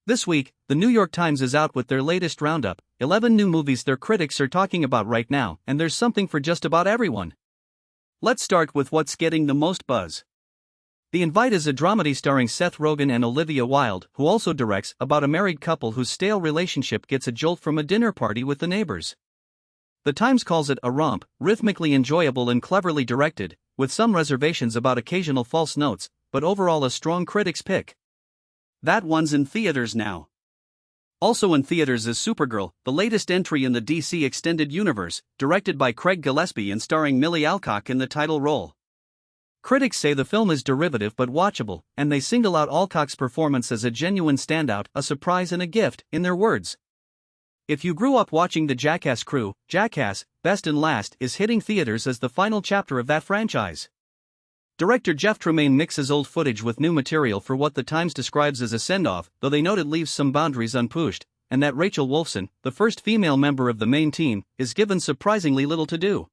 This week, the New York Times is out with their latest roundup, 11 new movies their critics are talking about right now, and there's something for just about everyone. Let's start with what's getting the most buzz. The Invite is a dramedy starring Seth Rogen and Olivia Wilde, who also directs, about a married couple whose stale relationship gets a jolt from a dinner party with the neighbors. The Times calls it a romp, rhythmically enjoyable and cleverly directed, with some reservations about occasional false notes, but overall a strong critic's pick. That one's in theaters now. Also in theaters is Supergirl, the latest entry in the DC Extended Universe, directed by Craig Gillespie and starring Millie Alcock in the title role. Critics say the film is derivative but watchable, and they single out Alcock's performance as a genuine standout, a surprise and a gift, in their words. If you grew up watching the Jackass crew, Jackass, Best and Last is hitting theaters as the final chapter of that franchise. Director Jeff Tremaine mixes old footage with new material for what the Times describes as a send-off, though they note it leaves some boundaries unpushed, and that Rachel Wolfson, the first female member of the main team, is given surprisingly little to do.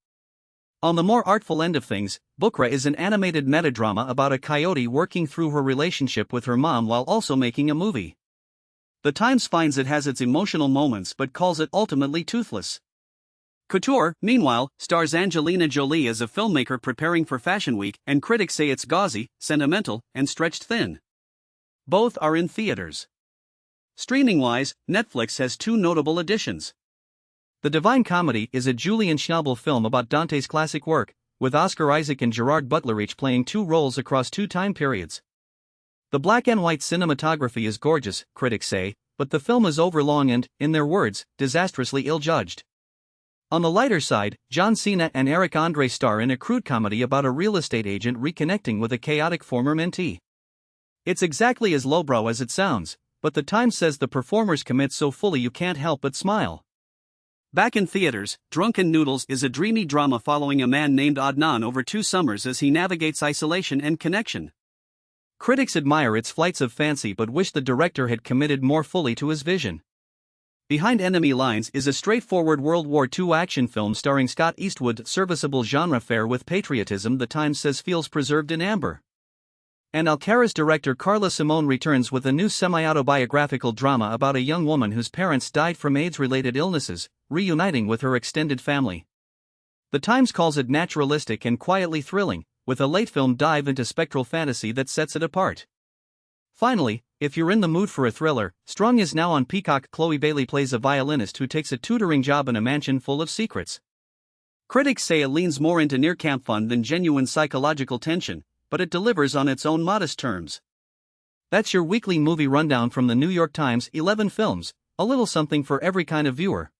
On the more artful end of things, Bukra is an animated metadrama about a coyote working through her relationship with her mom while also making a movie. The Times finds it has its emotional moments but calls it ultimately toothless. Couture, meanwhile, stars Angelina Jolie as a filmmaker preparing for Fashion Week, and critics say it's gauzy, sentimental, and stretched thin. Both are in theaters. Streaming-wise, Netflix has two notable additions. The Divine Comedy is a Julian Schnabel film about Dante's classic work, with Oscar Isaac and Gerard Butler each playing two roles across two time periods. The black and white cinematography is gorgeous, critics say, but the film is overlong and, in their words, disastrously ill-judged. On the lighter side, John Cena and Eric Andre star in a crude comedy about a real estate agent reconnecting with a chaotic former mentee. It's exactly as lowbrow as it sounds, but the Times says the performers commit so fully you can't help but smile. Back in theaters, Drunken Noodles is a dreamy drama following a man named Adnan over 2 summers as he navigates isolation and connection. Critics admire its flights of fancy but wish the director had committed more fully to his vision. Behind Enemy Lines is a straightforward World War II action film starring Scott Eastwood, serviceable genre fare with patriotism the Times says feels preserved in amber. And Alcaraz director Carla Simone returns with a new semi-autobiographical drama about a young woman whose parents died from AIDS-related illnesses, reuniting with her extended family. The Times calls it naturalistic and quietly thrilling, with a late film dive into spectral fantasy that sets it apart. Finally, if you're in the mood for a thriller, Strong is now on Peacock. Chloe Bailey plays a violinist who takes a tutoring job in a mansion full of secrets. Critics say it leans more into near-camp fun than genuine psychological tension, but it delivers on its own modest terms. That's your weekly movie rundown from the New York Times. 11 films, a little something for every kind of viewer.